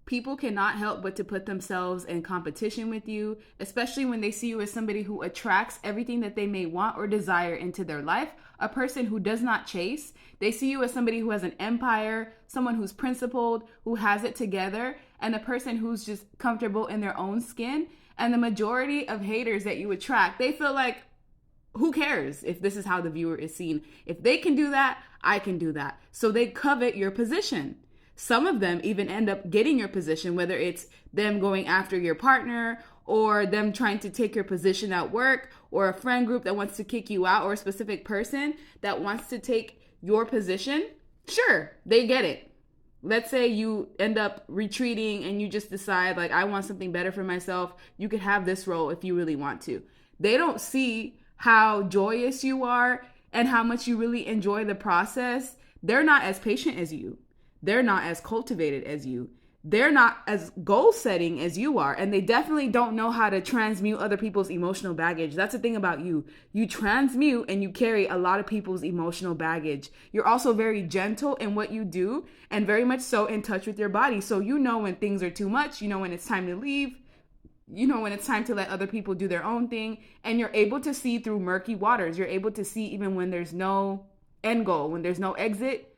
People cannot help but to put themselves in competition with you, especially when they see you as somebody who attracts everything that they may want or desire into their life. A person who does not chase. They see you as somebody who has an empire, someone who's principled, who has it together, and a person who's just comfortable in their own skin. And the majority of haters that you attract, they feel like, who cares if this is how the viewer is seen? If they can do that, I can do that. So they covet your position. Some of them even end up getting your position, whether it's them going after your partner or them trying to take your position at work, or a friend group that wants to kick you out, or a specific person that wants to take your position. Sure, they get it. Let's say you end up retreating and you just decide, like, I want something better for myself. You could have this role if you really want to. They don't see how joyous you are and how much you really enjoy the process. They're not as patient as you. They're not as cultivated as you. They're not as goal setting as you are. And they definitely don't know how to transmute other people's emotional baggage. That's the thing about you. You transmute and you carry a lot of people's emotional baggage. You're also very gentle in what you do and very much so in touch with your body. So you know when things are too much, you know when it's time to leave, you know when it's time to let other people do their own thing, and you're able to see through murky waters. You're able to see even when there's no end goal, when there's no exit.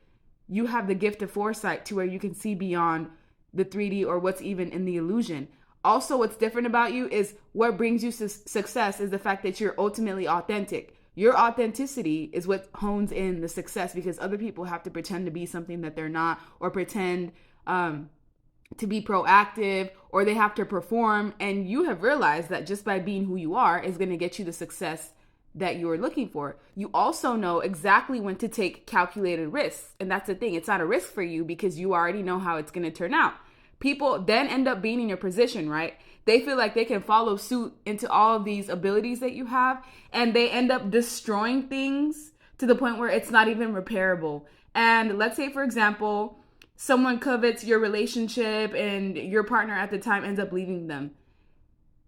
You have the gift of foresight to where you can see beyond the 3D or what's even in the illusion. Also, what's different about you is what brings you success is the fact that you're ultimately authentic. Your authenticity is what hones in the success, because other people have to pretend to be something that they're not, or pretend to be proactive, or they have to perform. And you have realized that just by being who you are is going to get you the success that you're looking for. You also know exactly when to take calculated risks. And that's the thing. It's not a risk for you because you already know how it's going to turn out. People then end up being in your position, right? They feel like they can follow suit into all of these abilities that you have, and they end up destroying things to the point where it's not even repairable. And let's say, for example, someone covets your relationship and your partner at the time ends up leaving them.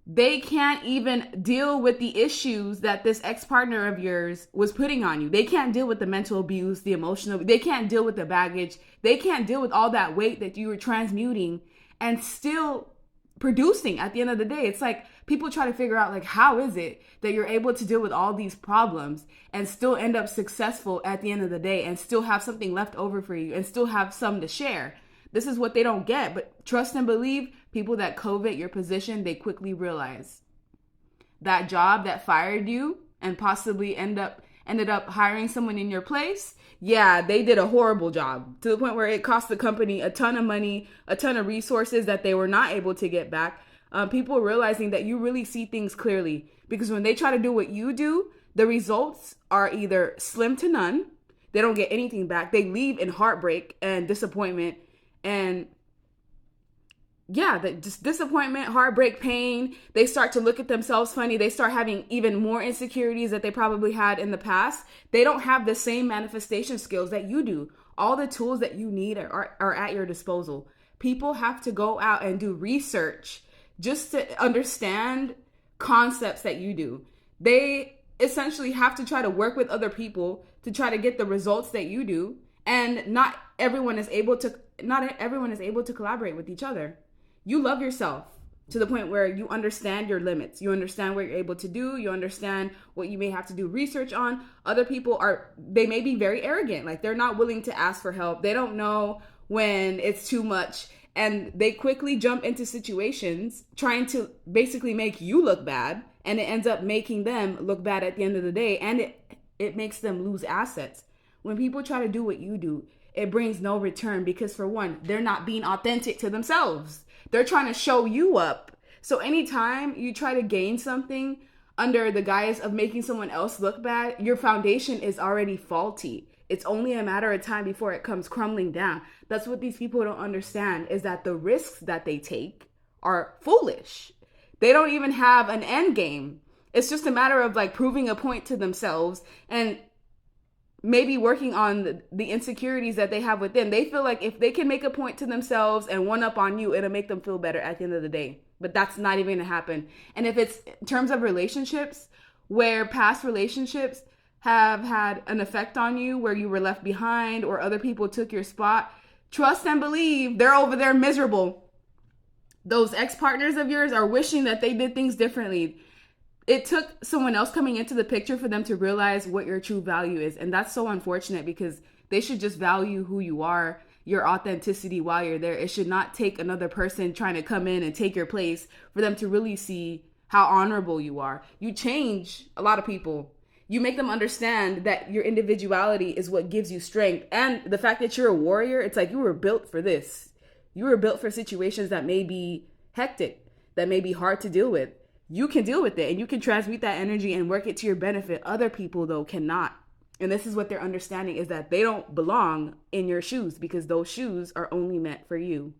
They can't even deal with the issues that this ex-partner of yours was putting on you. They can't deal with the mental abuse, the emotional, they can't deal with the baggage. They can't deal with all that weight that you were transmuting and still producing at the end of the day. It's like people try to figure out, like, how is it that you're able to deal with all these problems and still end up successful at the end of the day and still have something left over for you and still have some to share. This is what they don't get. But trust and believe, people that covet your position, they quickly realize that job that fired you and possibly ended up hiring someone in your place. Yeah, they did a horrible job to the point where it cost the company a ton of money, a ton of resources that they were not able to get back. People realizing that you really see things clearly, because when they try to do what you do, the results are either slim to none. They don't get anything back. They leave in heartbreak and disappointment. And yeah, just disappointment, heartbreak, pain. They start to look at themselves funny. They start having even more insecurities that they probably had in the past. They don't have the same manifestation skills that you do. All the tools that you need are at your disposal. People have to go out and do research just to understand concepts that you do. They essentially have to try to work with other people to try to get the results that you do. And not everyone is able to collaborate with each other. You love yourself to the point where you understand your limits. You understand what you're able to do. You understand what you may have to do research on. Other people they may be very arrogant. Like, they're not willing to ask for help. They don't know when it's too much. And they quickly jump into situations trying to basically make you look bad. And it ends up making them look bad at the end of the day. And it makes them lose assets. When people try to do what you do, it brings no return, because for one, they're not being authentic to themselves. They're trying to show you up. So anytime you try to gain something under the guise of making someone else look bad, your foundation is already faulty. It's only a matter of time before it comes crumbling down. That's what these people don't understand, is that the risks that they take are foolish. They don't even have an end game. It's just a matter of, like, proving a point to themselves and maybe working on the insecurities that they have within. They feel like if they can make a point to themselves and one up on you, it'll make them feel better at the end of the day. But that's not even gonna happen. And if it's in terms of relationships, where past relationships have had an effect on you, where you were left behind or other people took your spot, trust and believe they're over there miserable. Those ex-partners of yours are wishing that they did things differently. It took someone else coming into the picture for them to realize what your true value is. And that's so unfortunate, because they should just value who you are, your authenticity while you're there. It should not take another person trying to come in and take your place for them to really see how honorable you are. You change a lot of people. You make them understand that your individuality is what gives you strength. And the fact that you're a warrior, it's like you were built for this. You were built for situations that may be hectic, that may be hard to deal with. You can deal with it, and you can transmute that energy and work it to your benefit. Other people, though, cannot. And this is what they're understanding, is that they don't belong in your shoes, because those shoes are only meant for you.